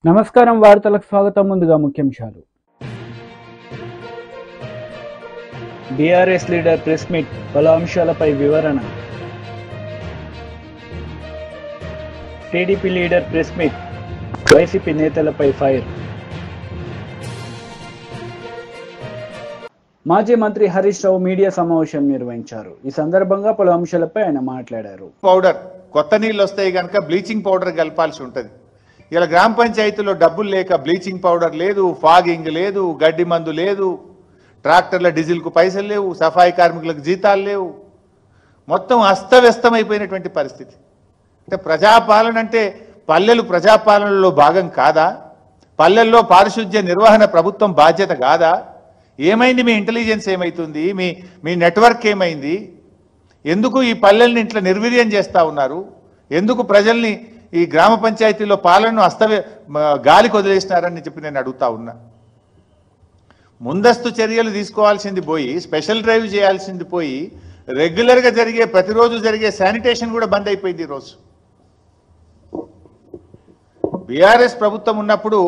నమస్కారం వార్తలకు స్వాగతం. ముందుగా ముఖ్యాంశాలు. బీఆర్ఎస్ లీడర్ ప్రెస్ మీట్, పలు అంశాలపై వివరణ. TDP leader press meet, YCP నేతలపై ఫైర్. మాజీ మంత్రి హరీష్ రావు మీడియా సమావేశం నిర్వహించారు. ఈ సందర్భంగా పలు అంశాలపై ఆయన మాట్లాడారు. పౌడర్ కొత్త నీళ్ళు వస్తాయి కనుక బ్లీచింగ్ పౌడర్ కలపాల్సి ఉంటుంది. ఇలా గ్రామ పంచాయతీలో డబ్బులు లేక బ్లీచింగ్ పౌడర్ లేదు, ఫాగింగ్ లేదు, గడ్డి మందు లేదు, ట్రాక్టర్ల డీజిల్కు పైసలు లేవు, సఫాయి కార్మికులకు జీతాలు లేవు. మొత్తం అస్తవ్యస్తమైపోయినటువంటి పరిస్థితి. అంటే ప్రజాపాలన అంటే పల్లెలు ప్రజాపాలనలో భాగం కాదా? పల్లెల్లో పారిశుద్ధ్య నిర్వహణ ప్రభుత్వం బాధ్యత కాదా? ఏమైంది? మీ ఇంటెలిజెన్స్ ఏమైతుంది? మీ నెట్వర్క్ ఏమైంది? ఎందుకు ఈ పల్లెల్ని ఇట్లా నిర్వీర్యం చేస్తూ ఉన్నారు? ఎందుకు ప్రజల్ని ఈ గ్రామ పంచాయతీలో పాలనను గాలికి వదిలేసినారని చెప్పి నేను అడుగుతా ఉన్నా. ముందస్తు చర్యలు తీసుకోవాల్సింది పోయి, స్పెషల్ డ్రైవ్ చేయాల్సింది పోయి, రెగ్యులర్గా ప్రతిరోజు జరిగే శానిటేషన్ కూడా బంద్ అయిపోయింది ఈరోజు. బీఆర్ఎస్ ప్రభుత్వం ఉన్నప్పుడు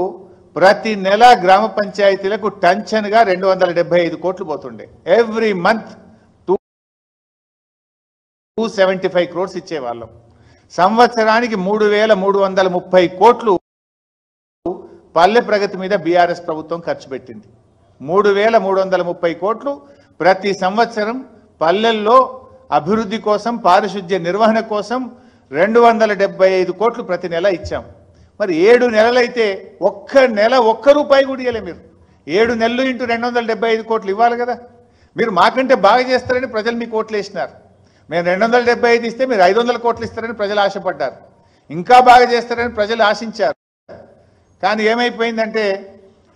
ప్రతి నెల గ్రామ పంచాయతీలకు టెన్షన్గా 275 కోట్లు పోతుండే. Every month 275 crores ఇచ్చేవాళ్ళం. సంవత్సరానికి 3,330 కోట్లు పల్లె ప్రగతి మీద బీఆర్ఎస్ ప్రభుత్వం ఖర్చు పెట్టింది. 3,330 కోట్లు ప్రతి సంవత్సరం పల్లెల్లో అభివృద్ధి కోసం, పారిశుద్ధ్య నిర్వహణ కోసం 275 కోట్లు ప్రతి నెల ఇచ్చాం. మరి 7 నెలలైతే ఒక్క నెల ఒక్క రూపాయి కూడా ఇవ్వలే. మీరు 7 నెలలు ఇంటూ 275 కోట్లు ఇవ్వాలి కదా. మీరు మాకంటే బాగా చేస్తారని ప్రజలు మీకు ఓట్లు వేసినారు. మేము 275 ఇస్తే మీరు 500 కోట్లు ఇస్తారని ప్రజలు ఆశపడ్డారు. ఇంకా బాగా చేస్తారని ప్రజలు ఆశించారు. కానీ ఏమైపోయిందంటే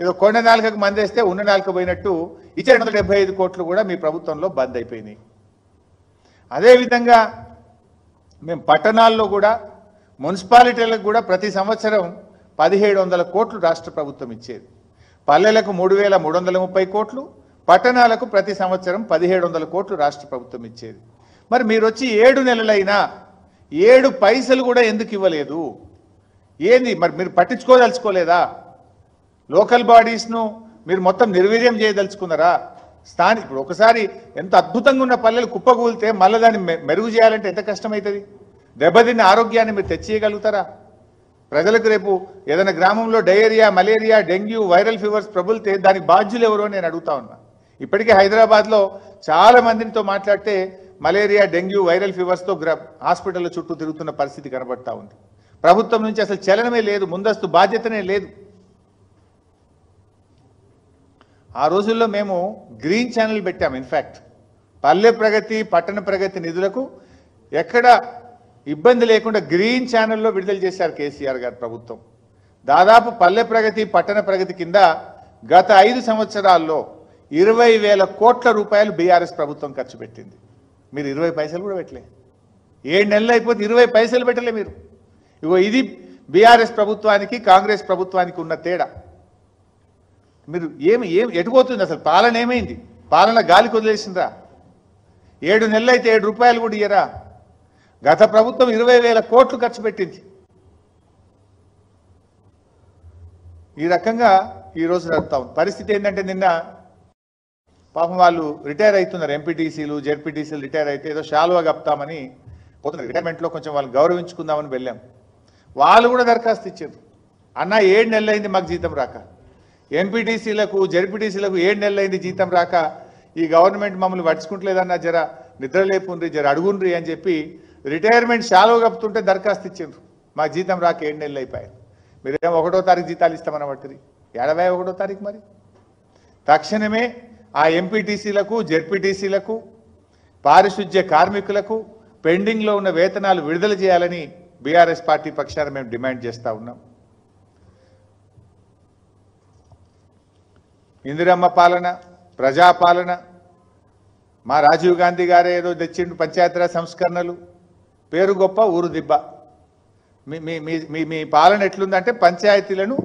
ఏదో కొండ నాలుకకు మందేస్తే ఉన్న నాలుక పోయినట్టు ఇచ్చే 275 కోట్లు కూడా మీ ప్రభుత్వంలో బంద్ అయిపోయినాయి. అదేవిధంగా మేము పట్టణాల్లో కూడా, మున్సిపాలిటీలకు కూడా ప్రతి సంవత్సరం 1,700 కోట్లు రాష్ట్ర ప్రభుత్వం ఇచ్చేది. పల్లెలకు 3,330 కోట్లు, పట్టణాలకు ప్రతి సంవత్సరం 1,700 కోట్లు రాష్ట్ర ప్రభుత్వం ఇచ్చేది. మరి మీరు వచ్చి 7 నెలలైనా 7 పైసలు కూడా ఎందుకు ఇవ్వలేదు? ఏంది మరి? మీరు పట్టించుకోదలుచుకోలేదా? లోకల్ బాడీస్ను మీరు మొత్తం నిర్వీర్యం చేయదలుచుకున్నారా? ఇప్పుడు ఒకసారి ఎంత అద్భుతంగా ఉన్న పల్లెలు కుప్పకూలితే మళ్ళీ దాన్ని మెరుగు చేయాలంటే ఎంత కష్టమవుతుంది? దెబ్బతిన్న ఆరోగ్యాన్ని మీరు తెచ్చేయగలుగుతారా? ప్రజలకు రేపు ఏదైనా గ్రామంలో diarrhoea, malaria, dengue, viral fevers ప్రబులితే దానికి బాధ్యులు ఎవరో నేను అడుగుతా ఉన్నా. ఇప్పటికే హైదరాబాద్లో చాలా మందితో మాట్లాడితే మలేరియా, డెంగ్యూ, వైరల్ ఫీవర్స్తో హాస్పిటల్ చుట్టూ తిరుగుతున్న పరిస్థితి కనబడతా ఉంది. ప్రభుత్వం నుంచి అసలు చలనమే లేదు, ముందస్తు బాధ్యతనే లేదు. ఆ రోజుల్లో మేము గ్రీన్ ఛానల్ పెట్టాము. ఇన్ఫ్యాక్ట్ పల్లె ప్రగతి, పట్టణ ప్రగతి నిధులకు ఎక్కడ ఇబ్బంది లేకుండా గ్రీన్ ఛానల్లో విడుదల చేశారు కేసీఆర్ గారి ప్రభుత్వం. దాదాపు పల్లె ప్రగతి, పట్టణ ప్రగతి కింద గత 5 సంవత్సరాల్లో 20,000 కోట్ల రూపాయలు బీఆర్ఎస్ ప్రభుత్వం ఖర్చు పెట్టింది. మీరు 20 పైసలు కూడా పెట్టలే. 7 నెలలు అయిపోతే 20 పైసలు పెట్టలే మీరు. ఇగో ఇది బీఆర్ఎస్ ప్రభుత్వానికి, కాంగ్రెస్ ప్రభుత్వానికి ఉన్న తేడా. మీరు ఎటుపోతుంది అసలు? పాలన ఏమైంది? పాలన గాలికి వదిలేసిందా? 7 నెలలు అయితే 7 రూపాయలు కూడా ఇయ్యరా? గత ప్రభుత్వం 20,000 కోట్లు ఖర్చు పెట్టింది. ఈ రకంగా ఈరోజు నడుపుతా ఉంది. పరిస్థితి ఏంటంటే నిన్న పాపం వాళ్ళు రిటైర్ అవుతున్నారు. ఎంపీటీసీలు, జెడ్పీటీసీలు రిటైర్ అయితే ఏదో శాలువా కప్తామని పోతున్నారు. రిటైర్మెంట్లో కొంచెం వాళ్ళని గౌరవించుకుందామని వెళ్ళాం. వాళ్ళు కూడా దరఖాస్తు ఇచ్చారు. అన్న 7 నెలలు అయింది మాకు జీతం రాక. ఎంపీటీసీలకు, జెడ్పీటీసీలకు 7 నెలలు అయింది జీతం రాక. ఈ గవర్నమెంట్ మమ్మల్ని పట్టించుకుంటలేదన్న, జర నిద్రలేపుండ్రి, జర అడుగుండ్రి అని చెప్పి రిటైర్మెంట్ శాలువా కప్పుతుంటే దరఖాస్తు ఇచ్చారు. మాకు జీతం రాక 7 నెలలు అయిపోయాయి. మీరేమో 1వ తారీఖు జీతాలు ఇస్తామని పట్టింది. 1వ తారీఖు మరి తక్షణమే ఆ ఎంపీటీసీలకు, జెడ్పీటీసీలకు, పారిశుద్ధ్య కార్మికులకు పెండింగ్లో ఉన్న వేతనాలు విడుదల చేయాలని బీఆర్ఎస్ పార్టీ పక్షాన మేము డిమాండ్ చేస్తూ ఉన్నాం. ఇందిరమ్మ పాలన, ప్రజాపాలన, మా రాజీవ్ గాంధీ గారే ఏదో తెచ్చిండు పంచాయతీరాజ్ సంస్కరణలు, పేరు గొప్ప ఊరు దిబ్బ. మీ పాలన ఎట్లుందంటే పంచాయతీలను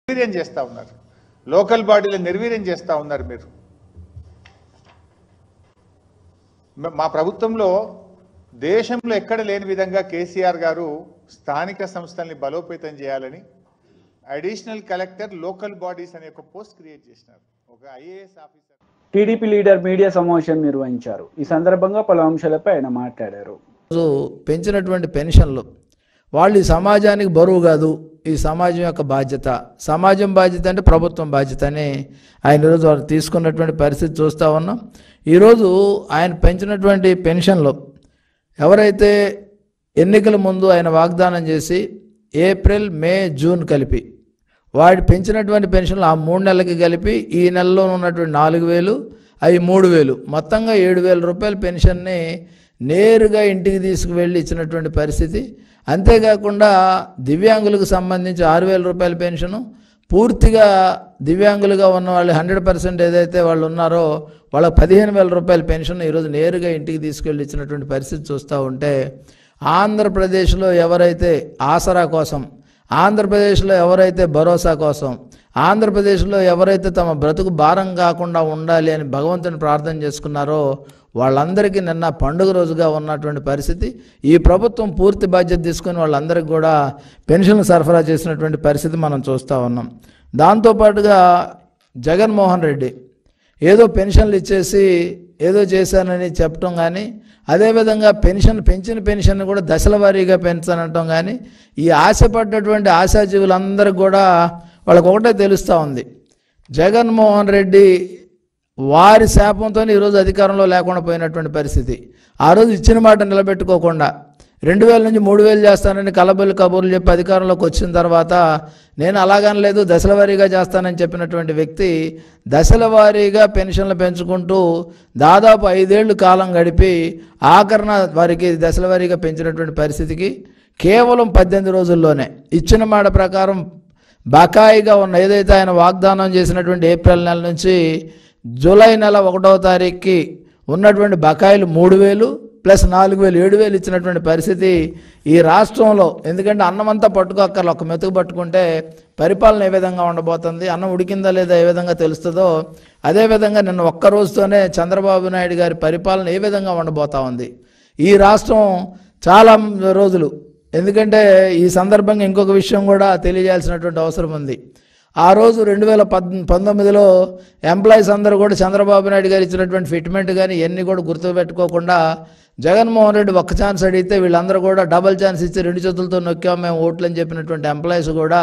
నిర్వీర్యం చేస్తూ ఉన్నారు, లోకల్ బాడీలను నిర్వీర్యం చేస్తూ ఉన్నారు మీరు. మా ప్రభుత్వంలో దేశంలో ఎక్కడ లేని విధంగా కేసీఆర్ గారు స్థానిక సంస్థల్ని బలోపేతం చేయాలని అడిషనల్ కలెక్టర్ లోకల్ బాడీస్ అనే ఒక పోస్ట్ క్రియేట్ చేసినారు. ఒక IAS officer. TDP leader media సమావేశం నిర్వహించారు. ఈ సందర్భంగా పలు అంశాలపై ఆయన మాట్లాడారు. పెంచినటువంటి పెన్షన్లు వాళ్ళు ఈ సమాజానికి బరువు కాదు, ఈ సమాజం యొక్క బాధ్యత, సమాజం బాధ్యత అంటే ప్రభుత్వం బాధ్యత అని ఆయన ఈరోజు వాళ్ళు తీసుకున్నటువంటి పరిస్థితి చూస్తూ ఉన్నాం. ఈరోజు ఆయన పెంచినటువంటి పెన్షన్లు ఎవరైతే ఎన్నికల ముందు ఆయన వాగ్దానం చేసి ఏప్రిల్, మే, జూన్ కలిపి వాడు పెంచినటువంటి పెన్షన్లు ఆ 3 నెలలకి కలిపి ఈ నెలలో ఉన్నటువంటి 4,000 అవి 3,000 మొత్తంగా 7,000 రూపాయల పెన్షన్ని నేరుగా ఇంటికి తీసుకువెళ్ళి ఇచ్చినటువంటి పరిస్థితి. అంతేకాకుండా దివ్యాంగులకు సంబంధించి 6,000 రూపాయల పెన్షను, పూర్తిగా దివ్యాంగులుగా ఉన్న వాళ్ళు 100% ఏదైతే వాళ్ళు ఉన్నారో వాళ్ళకి 15,000 రూపాయల పెన్షన్ ఈరోజు నేరుగా ఇంటికి తీసుకెళ్ళి ఇచ్చినటువంటి పరిస్థితి చూస్తూ ఉంటే, ఆంధ్రప్రదేశ్లో ఎవరైతే ఆసరా కోసం, ఆంధ్రప్రదేశ్లో ఎవరైతే భరోసా కోసం, ఆంధ్రప్రదేశ్లో ఎవరైతే తమ బ్రతుకు భారం కాకుండా ఉండాలి అని భగవంతుని ప్రార్థన చేసుకున్నారో వాళ్ళందరికీ నిన్న పండుగ రోజుగా ఉన్నటువంటి పరిస్థితి. ఈ ప్రభుత్వం పూర్తి బాధ్యత తీసుకొని వాళ్ళందరికీ కూడా పెన్షన్లు సరఫరా చేసినటువంటి పరిస్థితి మనం చూస్తూ ఉన్నాం. దాంతోపాటుగా జగన్మోహన్ రెడ్డి ఏదో పెన్షన్లు ఇచ్చేసి ఏదో చేశానని చెప్పడం కానీ, అదేవిధంగా పెంచిన పెన్షన్ కూడా దశల వారీగా పెంచానంటాం కానీ, ఈ ఆశపడ్డటువంటి ఆశాజీవులందరికీ కూడా వాళ్ళకు ఒకటే తెలుస్తూ ఉంది, జగన్మోహన్ రెడ్డి వారి శాపంతో ఈరోజు అధికారంలో లేకుండా పోయినటువంటి పరిస్థితి. ఆ రోజు ఇచ్చిన మాట నిలబెట్టుకోకుండా 2,000 నుంచి 3,000 చేస్తానని కలబొల్లి కబుర్లు చెప్పి అధికారంలోకి వచ్చిన తర్వాత నేను అలాగనలేదు దశల వారీగా చేస్తానని చెప్పినటువంటి వ్యక్తి దశల వారీగా పెన్షన్లు పెంచుకుంటూ దాదాపు 5 ఏళ్ళు కాలం గడిపి ఆఖరణ వారికి దశల వారీగా పెంచినటువంటి పరిస్థితికి కేవలం 18 రోజుల్లోనే ఇచ్చిన మాట ప్రకారం బకాయిగా ఉన్న ఏదైతే ఆయన వాగ్దానం చేసినటువంటి ఏప్రిల్ నెల నుంచి జూలై నెల 1వ తారీఖుకి ఉన్నటువంటి బకాయిలు 3,000 ప్లస్ 4,000 7,000 ఇచ్చినటువంటి పరిస్థితి ఈ రాష్ట్రంలో. ఎందుకంటే అన్నమంతా పట్టుకోక్కర్లు, ఒక మెతుకు పట్టుకుంటే పరిపాలన ఏ విధంగా ఉండబోతుంది, అన్నం ఉడికిందా లేదా ఏ విధంగా తెలుస్తుందో అదేవిధంగా నిన్న ఒక్క రోజుతోనే చంద్రబాబు నాయుడు గారి పరిపాలన ఏ విధంగా ఉండబోతా ఉంది ఈ రాష్ట్రం చాలా రోజులు. ఎందుకంటే ఈ సందర్భంగా ఇంకొక విషయం కూడా తెలియజేయాల్సినటువంటి అవసరం ఉంది. ఆ రోజు 2019లో ఎంప్లాయీస్ అందరూ కూడా చంద్రబాబు నాయుడు గారు ఇచ్చినటువంటి ఫిట్మెంట్ కానీ ఇవన్నీ కూడా గుర్తుపెట్టుకోకుండా జగన్మోహన్ రెడ్డి ఒక్క ఛాన్స్ అడిగితే వీళ్ళందరూ కూడా డబల్ ఛాన్స్ ఇచ్చి 2 చేతులతో నొక్కాము మేము ఓట్లు అని చెప్పినటువంటి ఎంప్లాయీస్ కూడా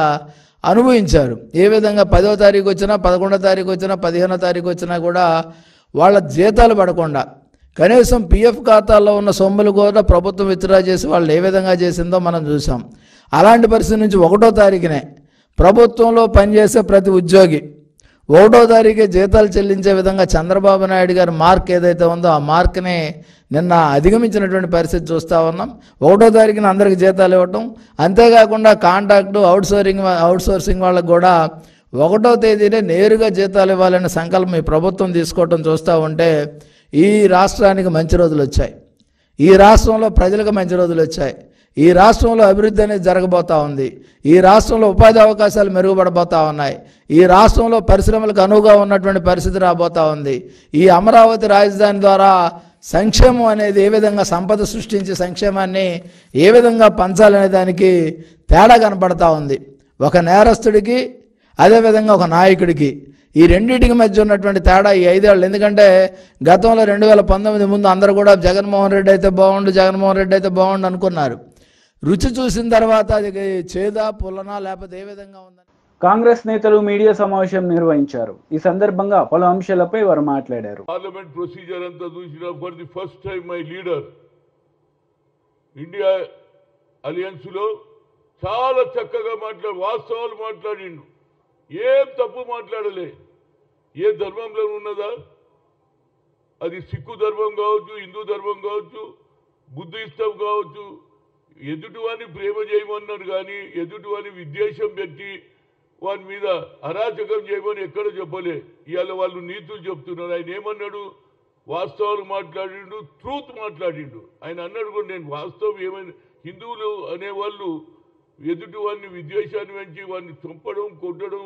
అనుభవించారు. ఏ విధంగా 10వ తారీఖు వచ్చినా, 11వ తారీఖు వచ్చినా, 15వ తారీఖు వచ్చినా కూడా వాళ్ళ జీతాలు పడకుండా కనీసం పిఎఫ్ ఖాతాల్లో ఉన్న సొమ్ములు కూడా ప్రభుత్వం విత్డ్రా చేసి వాళ్ళు ఏ విధంగా చేసిందో మనం చూసాం. అలాంటి పరిస్థితి నుంచి 1వ తారీఖునే ప్రభుత్వంలో పనిచేసే ప్రతి ఉద్యోగి 1వ తారీఖే జీతాలు చెల్లించే విధంగా చంద్రబాబు నాయుడు గారి మార్క్ ఏదైతే ఉందో ఆ మార్క్ని నిన్న అధిగమించినటువంటి పరిస్థితి చూస్తూ ఉన్నాం. 1వ తారీఖున అందరికి జీతాలు ఇవ్వటం, అంతేకాకుండా కాంట్రాక్టు అవుట్సోర్సింగ్ వాళ్ళకు కూడా 1వ తేదీనే నేరుగా జీతాలు ఇవ్వాలనే సంకల్పం ఈ ప్రభుత్వం తీసుకోవటం చూస్తూ ఉంటే ఈ రాష్ట్రానికి మంచి రోజులు వచ్చాయి, ఈ రాష్ట్రంలో ప్రజలకు మంచి రోజులు వచ్చాయి, ఈ రాష్ట్రంలో అభివృద్ధి అనేది జరగబోతూ ఉంది, ఈ రాష్ట్రంలో ఉపాధి అవకాశాలు మెరుగుపడబోతూ ఉన్నాయి, ఈ రాష్ట్రంలో పరిశ్రమలకు అనువుగా ఉన్నటువంటి పరిస్థితి రాబోతూ ఉంది. ఈ అమరావతి రాజధాని ద్వారా సంక్షేమం అనేది ఏ విధంగా సంపద సృష్టించి సంక్షేమాన్ని ఏ విధంగా పంచాలనే దానికి తేడా కనపడతా ఉంది. ఒక నేరస్తుడికి అదేవిధంగా ఒక నాయకుడికి ఈ రెండింటికి మధ్య ఉన్నటువంటి తేడా ఈ 5 ఏళ్ళు. ఎందుకంటే గతంలో 2019 ముందు అందరూ కూడా జగన్మోహన్ రెడ్డి అయితే బాగుండు అనుకున్నారు. రుచి చూసిన తర్వాత అది చేదా పుల్లనా లేకపోతే ఏ విధంగా ఉందని కాంగ్రెస్ నేతలు మీడియా సమావేశం నిర్వహించారు. ఈ సందర్భంగా పలు అంశాలపై వారు మాట్లాడారు. పార్లమెంట్ ప్రొసీజర్ అంతా చూసిన for the first time my leader India alliance లో చాలా చక్కగా వాస్తవాలు మాట్లాడిండు, ఏం తప్పు మాట్లాడలే. ఏ ధర్మంలో ఉన్నదా, అది సిక్కు ధర్మం కావచ్చు, హిందూ ధర్మం కావచ్చు, బుద్ధిస్తం కావచ్చు, ఎదుటివాని ప్రేమ చేయమన్నాడు కానీ ఎదుటివాని విద్వేషం పెట్టి వాని మీద అరాచకం చేయమని ఎక్కడ చెప్పలే. ఇవాళ వాళ్ళు నీతులు చెప్తున్నారు. ఆయన ఏమన్నాడు, వాస్తవాలు మాట్లాడిండు, ట్రూత్ మాట్లాడిండు. ఆయన అన్నాడు కూడా, నేను వాస్తవం ఏమైనా హిందువులు అనేవాళ్ళు ఎదుటి వాడిని విద్వేషాన్ని పెంచి వాడిని చంపడం కొట్టడం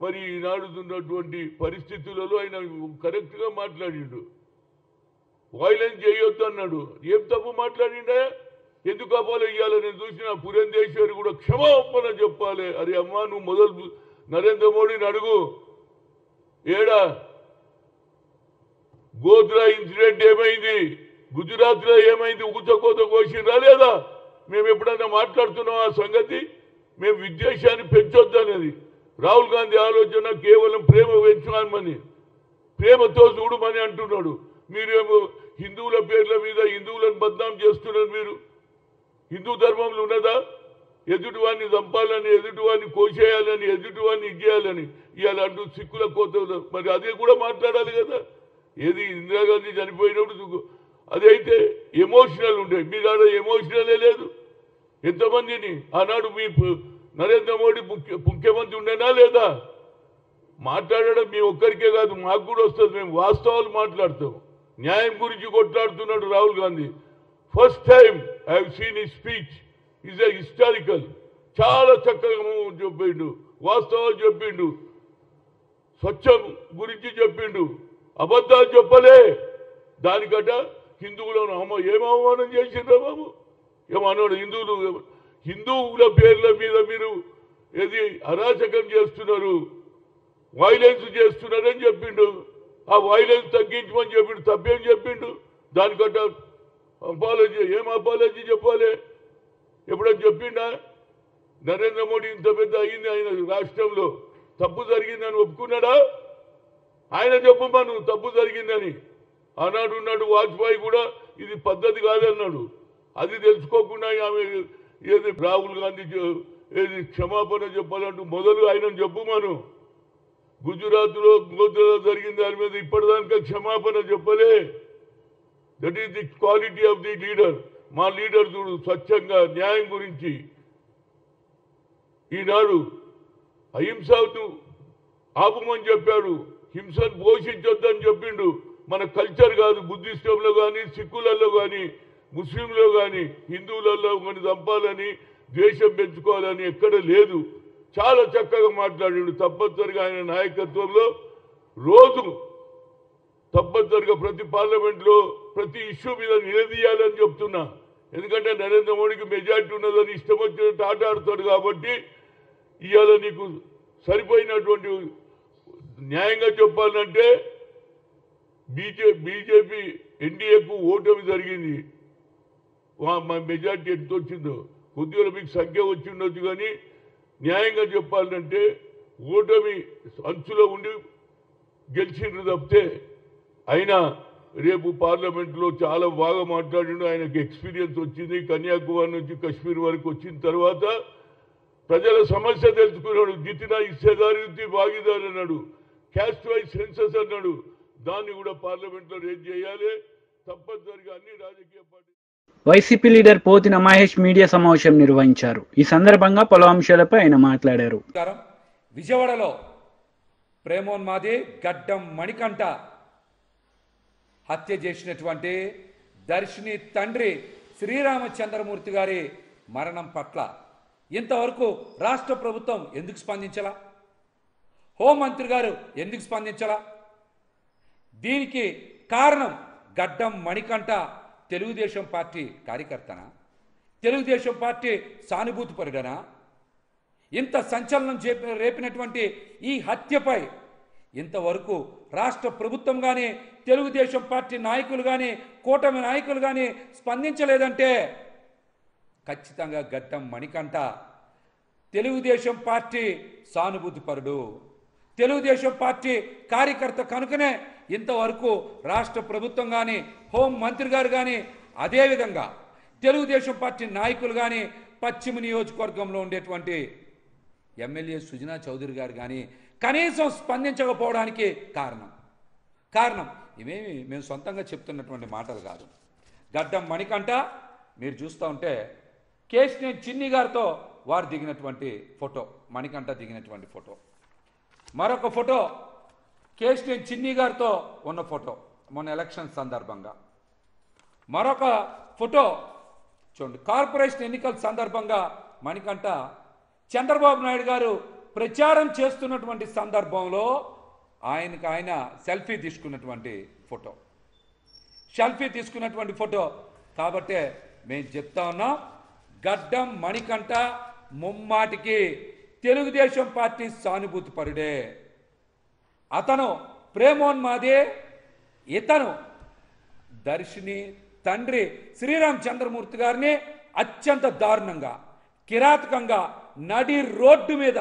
మరి ఈనాడు ఉన్నటువంటి పరిస్థితులలో ఆయన కరెక్ట్గా మాట్లాడిండు. వైలెన్స్ చేయొద్దు అన్నాడు. ఏం తప్పు మాట్లాడిండే? ఎందుకు అపోలో ఇవ్వాలి? నేను చూసిన పురంధేశ్వరి కూడా క్షమాపణ చెప్పాలి. అరే అమ్మా, నువ్వు మొదలు నరేంద్ర మోడీని అడుగు. ఏడా గోద్రా ఇన్సిడెంట్ ఏమైంది? గుజరాత్ లో ఏమైంది? ఊచకోత కోసిందా లేదా? మేము ఎప్పుడైనా మాట్లాడుతున్నాం ఆ సంగతి? మేము విద్వేషాన్ని పెంచొద్దనేది రాహుల్ గాంధీ ఆలోచన. కేవలం ప్రేమ పెంచమని, ప్రేమతో చూడమని అంటున్నాడు. మీరేమో హిందువుల పేర్ల మీద హిందువులను బద్నాం చేస్తున్నారు. మీరు హిందూ ధర్మంలో ఉన్నదా ఎదుటివాడిని చంపాలని, ఎదుటివాడిని కోసేయాలని, ఎదుటివాడిని ఇచ్చేయాలని? ఇవాళ అంటూ సిక్కుల కోత. మరి అదే కూడా మాట్లాడాలి కదా. ఏది ఇందిరాగాంధీ చనిపోయినప్పుడు అదైతే ఎమోషనల్ ఉండే, మీరు ఆడ ఎమోషనలే లేదు. ఎంతమందిని ఆనాడు మీ నరేంద్ర మోడీ ముఖ్యమంత్రి ఉండేనా లేదా? మాట్లాడడం మీ ఒక్కరికే కాదు, మాకు కూడా వస్తుంది. మేము వాస్తవాలు మాట్లాడతాం. న్యాయం గురించి కొట్లాడుతున్నాడు Rahul Gandhi. First time I have seen his speech. Is a historical. చాలా చక్కగా చెప్పిండు, వాస్తవాలు చెప్పిండు, స్వచ్ఛం గురించి చెప్పిండు, అబద్ధాలు చెప్పలే. దానికట హిందువులను ఏం అవమానం చేసిండ్రా బాబు? ఏమన్నాడు? హిందువుల పేర్ల మీద మీరు ఏది అరాచకం చేస్తున్నారు, వైలెన్స్ చేస్తున్నారని చెప్పిండు. ఆ వైలెన్స్ తగ్గించమని చెప్పిండు. తప్పేం చెప్పిండు? దానికట్ట అపాలజీ. ఏం అపాలజీ చెప్పాలి? ఎప్పుడైనా చెప్పిండా? నరేంద్ర మోడీ ఇంత పెద్ద అయింది, ఆయన రాష్ట్రంలో తప్పు జరిగిందని ఒప్పుకున్నాడా? ఆయన చెప్పమను తప్పు జరిగిందని. ఆనాడు ఉన్నాడు వాజ్పేయి కూడా ఇది పద్ధతి కాదన్నాడు. అది తెలుసుకోకుండా ఆమె ఏది రాహుల్ గాంధీ ఏది క్షమాపణ చెప్పాలంటూ మొదలు ఆయన చెప్పమను. గుజరాత్లో గోద్రాలో జరిగిన దాని మీద ఇప్పటిదాకా క్షమాపణ చెప్పలే. That is the quality of the leader. మా లీడర్ చూడు స్వచ్ఛంగా న్యాయం గురించి. ఈనాడు అహింసను ఆపమని చెప్పాడు, హింసను పోషించొద్దని చెప్పిండు. మన కల్చర్ కాదు. బుద్ధిస్టులలో కానీ, సిక్కులలో కానీ, ముస్లింలో కానీ, హిందువులలో కానీ చంపాలని, ద్వేషం పెంచుకోవాలని ఎక్కడ లేదు. చాలా చక్కగా మాట్లాడాడు. తప్పనిసరిగా ఆయన నాయకత్వంలో రోజు తప్పనిసరిగా ప్రతి పార్లమెంట్లో ప్రతి ఇష్యూ మీద నిలదీయాలని చెప్తున్నా. ఎందుకంటే నరేంద్ర మోడీకి మెజార్టీ ఉన్నదని ఇష్టం వచ్చినట్టు ఆట ఆడుతాడు. కాబట్టి ఇవాళ నీకు సరిపోయినటువంటి న్యాయంగా చెప్పాలంటే బీజేపీ ఎన్డీఏకు ఓటమి జరిగింది. మా మెజార్టీ ఎంత వచ్చిందో కొద్దిగా మీకు సంఖ్య వచ్చి ఉండొచ్చు. కానీ న్యాయంగా చెప్పాలంటే ఓటమి అంచులో ఉండి గెలిచిండ్రు తప్పితే. అయినా రేపు పార్లమెంట్లో చాలా బాగా మాట్లాడిండు. ఆయనకు ఎక్స్పీరియన్స్ వచ్చింది. కన్యాకుమారి నుంచి కశ్మీర్ వరకు వచ్చిన తర్వాత ప్రజల సమస్య తెలుసుకున్నాడు. జితినా హిస్సేదారి భాగీదారు అన్నాడు, క్యాస్ట్ వైజ్ సెన్సస్ అన్నాడు. దాన్ని కూడా పార్లమెంట్లో రేజ్ చేయాలి తప్పనిసరిగా అన్ని రాజకీయ party. YCP leader Pothina Mahesh media సమావేశం నిర్వహించారు. ఈ సందర్భంగా పలు అంశాలపై ఆయన మాట్లాడారు. విజయవాడలో ప్రేమోన్మాది గడ్డం మణికంఠ హత్య చేసినటువంటి దర్శిని తండ్రి శ్రీరామచంద్రమూర్తి గారి మరణం పట్ల ఇంతవరకు రాష్ట్ర ప్రభుత్వం ఎందుకు స్పందించాలా? హోంమంత్రి గారు ఎందుకు స్పందించాలా? దీనికి కారణం గడ్డం మణికంఠ తెలుగుదేశం పార్టీ కార్యకర్తనా? తెలుగుదేశం పార్టీ సానుభూతిపరుడనా? ఇంత సంచలనం రేపినటువంటి ఈ హత్యపై ఇంతవరకు రాష్ట్ర ప్రభుత్వం కానీ, తెలుగుదేశం పార్టీ నాయకులు కానీ, కూటమి నాయకులు కానీ స్పందించలేదంటే ఖచ్చితంగా గడ్డం మణికంఠ తెలుగుదేశం పార్టీ సానుభూతిపరుడు, తెలుగుదేశం పార్టీ కార్యకర్త కనుకనే ఇంతవరకు రాష్ట్ర ప్రభుత్వం కానీ, హోం మంత్రి గారు కానీ, అదేవిధంగా తెలుగుదేశం పార్టీ నాయకులు కానీ, పశ్చిమ నియోజకవర్గంలో ఉండేటువంటి ఎమ్మెల్యే సుజనా చౌదరి గారు కానీ కనీసం స్పందించకపోవడానికి కారణం ఇవేమి మేము సొంతంగా చెప్తున్నటువంటి మాటలు కాదు. గడ్డం మణికంఠ మీరు చూస్తూ ఉంటే కేశినేని చిన్ని గారితో వారు దిగినటువంటి ఫోటో, మణికంఠ దిగినటువంటి ఫోటో, మరొక ఫోటో కేశినేని చిన్ని గారితో ఉన్న ఫోటో మొన్న ఎలక్షన్ సందర్భంగా, మరొక ఫోటో చూడండి కార్పొరేషన్ ఎన్నికల సందర్భంగా మణికంఠ చంద్రబాబు నాయుడు గారు ప్రచారం చేస్తున్నటువంటి సందర్భంలో ఆయన సెల్ఫీ తీసుకున్నటువంటి ఫోటో. సెల్ఫీ తీసుకున్నటువంటి ఫోటో. కాబట్టే మేము చెప్తా ఉన్నాం, గడ్డం మణికంఠ ముమ్మాటికి తెలుగుదేశం పార్టీ సానుభూతి పరుడే. అతను ప్రేమోన్మాదే. ఇతను దర్శిని తండ్రి శ్రీరామచంద్రమూర్తి గారిని అత్యంత దారుణంగా, కిరాతకంగా నడి రోడ్డు మీద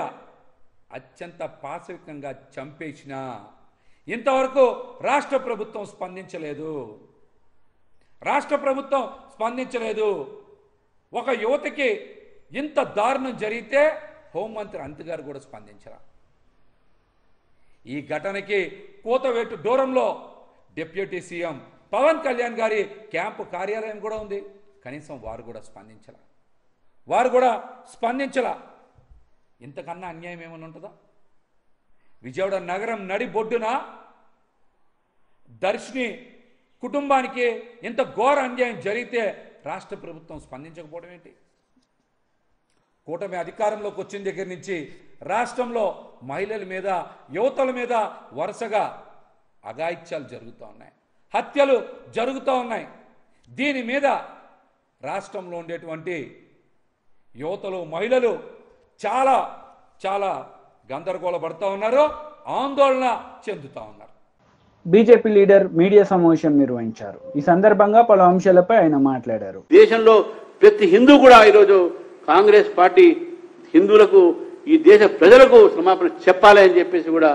అత్యంత పాశవికంగా చంపేసిన ఇంతవరకు రాష్ట్ర ప్రభుత్వం స్పందించలేదు. ఒక యువతకి ఇంత దారుణం జరిగితే హోంమంత్రి అనిత గారు కూడా స్పందించరా. ఈ ఘటనకి కూతవేటు దూరంలో డిప్యూటీ సీఎం పవన్ కళ్యాణ్ గారి క్యాంపు కార్యాలయం కూడా ఉంది. కనీసం వారు కూడా స్పందించలా. ఇంతకన్నా అన్యాయం ఏమైనా ఉంటుందా? విజయవాడ నగరం నడి బొడ్డున దర్శిని కుటుంబానికి ఇంత ఘోర అన్యాయం జరిగితే రాష్ట్ర ప్రభుత్వం స్పందించకపోవడం ఏంటి? కూటమి అధికారంలోకి వచ్చిన దగ్గర నుంచి రాష్ట్రంలో మహిళల మీద, యువతల మీద వరుసగా అఘాయిత్యాలు జరుగుతూ ఉన్నాయి, హత్యలు జరుగుతూ ఉన్నాయి. దీని మీద రాష్ట్రంలో ఉండేటువంటి యువతలు, మహిళలు చాలా చాలా గందరగోళ పడుతూ ఉన్నారు, ఆందోళన చెందుతూ ఉన్నారు. బీజేపీ లీడర్ మీడియా సమావేశం నిర్వహించారు. ఈ సందర్భంగా పలు అంశాలపై ఆయన మాట్లాడారు. దేశంలో ప్రతి హిందూ కూడా ఈరోజు కాంగ్రెస్ పార్టీ హిందువులకు, ఈ దేశ ప్రజలకు క్షమాపణ చెప్పాలి అని చెప్పేసి కూడా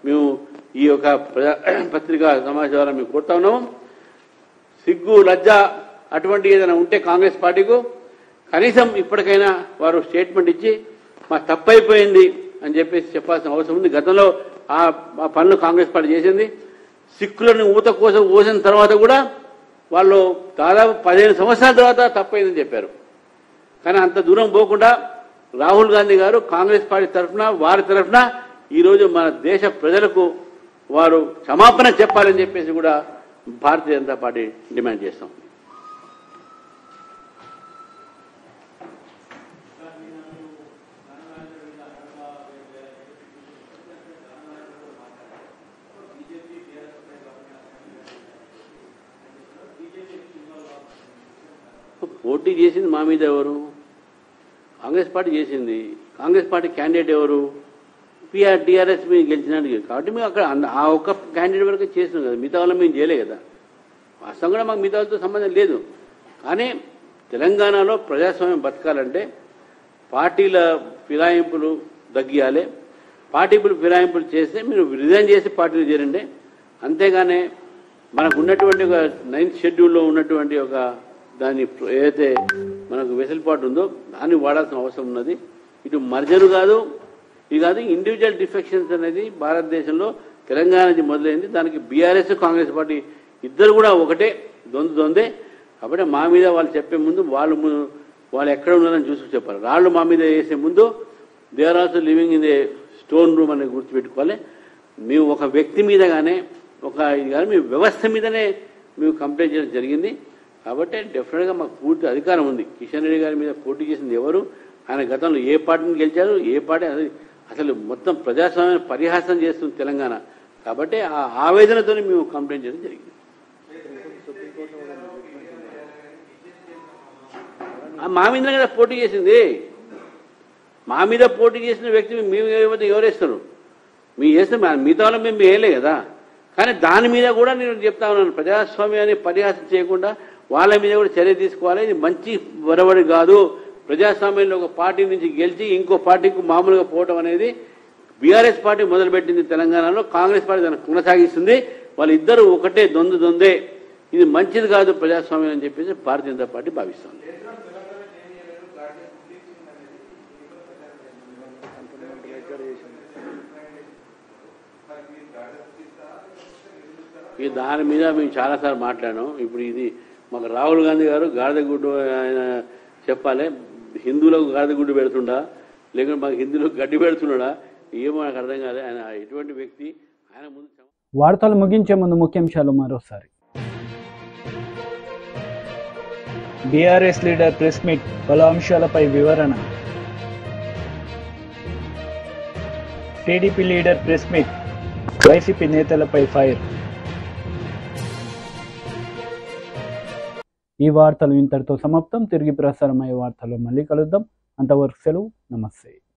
మేము ఈ యొక్క పత్రికా సమావేశం ద్వారా మేము కోరుతా ఉన్నాము. సిగ్గు, లజ్జ అటువంటి ఏదైనా ఉంటే కాంగ్రెస్ పార్టీకు కనీసం ఇప్పటికైనా వారు స్టేట్మెంట్ ఇచ్చి మా తప్పైపోయింది అని చెప్పేసి చెప్పాల్సిన అవసరం ఉంది. గతంలో ఆ పనులు కాంగ్రెస్ పార్టీ చేసింది. సిక్కులను ఊత కోసం పోసిన తర్వాత కూడా వాళ్ళు దాదాపు 15 సంవత్సరాల తర్వాత తప్పైందని చెప్పారు. కానీ అంత దూరం పోకుండా రాహుల్ గాంధీ గారు కాంగ్రెస్ పార్టీ తరఫున, వారి తరఫున ఈరోజు మన దేశ ప్రజలకు వారు క్షమాపణ చెప్పాలని చెప్పేసి కూడా భారతీయ జనతా పార్టీ డిమాండ్ చేస్తాం. పోటీ చేసింది మా మీద ఎవరు? కాంగ్రెస్ పార్టీ చేసింది. కాంగ్రెస్ పార్టీ క్యాండిడేట్ ఎవరు? టీఆర్ఎస్ మీద గెలిచినాడు కాబట్టి మేము అక్కడ ఆ ఒక్క క్యాండిడేట్ వరకు చేసినాం కదా, మిగతా వాళ్ళ మేము చేయలే కదా. వాస్తవం కూడా మాకు మిగతా వాళ్ళతో సంబంధం లేదు. కానీ తెలంగాణలో ప్రజాస్వామ్యం బతకాలంటే పార్టీల ఫిరాయింపులు తగ్గియాలి. పార్టీలు ఫిరాయింపులు చేస్తే మీరు రిజైన్ చేసి పార్టీలు చేరండి. అంతేగానే మనకు ఉన్నటువంటి ఒక 9th షెడ్యూల్లో ఉన్నటువంటి ఒక దాన్ని ఏదైతే మనకు వెసులుబాటు ఉందో దాన్ని వాడాల్సిన అవసరం ఉన్నది. ఇటు మర్జరు కాదు, ఇది కాదు, ఇండివిజువల్ డిఫెక్షన్స్ అనేది భారతదేశంలో తెలంగాణ నుంచి మొదలైంది. దానికి బీఆర్ఎస్, కాంగ్రెస్ పార్టీ ఇద్దరు కూడా ఒకటే, దొందే. కాబట్టి మా మీద వాళ్ళు చెప్పే ముందు వాళ్ళు ఎక్కడ ఉన్నారని చూసుకు చెప్పాలి. రాళ్ళు మా మీద వేసే ముందు they are also living in the stone room అనేది గుర్తుపెట్టుకోవాలి. మేము ఒక వ్యక్తి మీద కానీ ఇది కానీ మీ వ్యవస్థ మీదనే మేము కంప్లైంట్ చేయడం జరిగింది. కాబట్టి డెఫినెట్గా మాకు పూర్తి అధికారం ఉంది. కిషన్ రెడ్డి గారి మీద పోటీ చేసింది ఎవరు, ఆయన గతంలో ఏ పార్టీని గెలిచారు, ఏ పార్టీ అసలు మొత్తం ప్రజాస్వామ్యాన్ని పరిహాసం చేస్తుంది తెలంగాణ. కాబట్టి ఆ ఆవేదనతో మేము కంప్లైంట్ చేయడం జరిగింది. మా మీద కదా పోటీ చేసింది. మా మీద పోటీ చేసిన వ్యక్తి మేము ఎవరేస్తారు? మీరు చేస్తే మిగతా వాళ్ళని మేము వేయలే కదా. కానీ దాని మీద కూడా నేను చెప్తా ఉన్నాను, ప్రజాస్వామ్యాన్ని పరిహాసం చేయకుండా వాళ్ళ మీద కూడా చర్య తీసుకోవాలి. ఇది మంచి వరవడి కాదు. ప్రజాస్వామ్యంలో ఒక పార్టీ నుంచి గెలిచి ఇంకో పార్టీకి మామూలుగా పోవడం అనేది బీఆర్ఎస్ పార్టీ మొదలుపెట్టింది తెలంగాణలో, కాంగ్రెస్ పార్టీ దాన్ని కొనసాగిస్తుంది. వాళ్ళిద్దరూ ఒకటే, దొందే. ఇది మంచిది కాదు ప్రజాస్వామ్యం అని చెప్పేసి భారతీయ జనతా పార్టీ భావిస్తుంది. దాని మీద మేము చాలాసార్లు మాట్లాడాం. ఇప్పుడు ఇది మాకు రాహుల్ గాంధీ గారు గాడిదగుడ్డు ఆయన చెప్పాలి, హిందువులకు గాడిదగుడ్డు పెడుతుండా లేకుంటే మాకు హిందువులకు గడ్డి పెడుతున్నాడా ఏమో నాకు అర్థం కాదు. ఆయన ఎటువంటి వ్యక్తి? ఆయన ముందు వార్తలు ముగించే ముందు ముఖ్యాంశాలు మరోసారి. బీఆర్ఎస్ లీడర్ ప్రెస్ మీట్, పలు అంశాలపై వివరణ. TDP leader press meet, YCP నేతలపై ఫైర్. ఈ వార్తలు ఇంతటితో సమాప్తం. తిరిగి ప్రసారమయ్యే వార్తల్లో మళ్ళీ కలుద్దాం. అంతవరకు సెలవు. నమస్తే.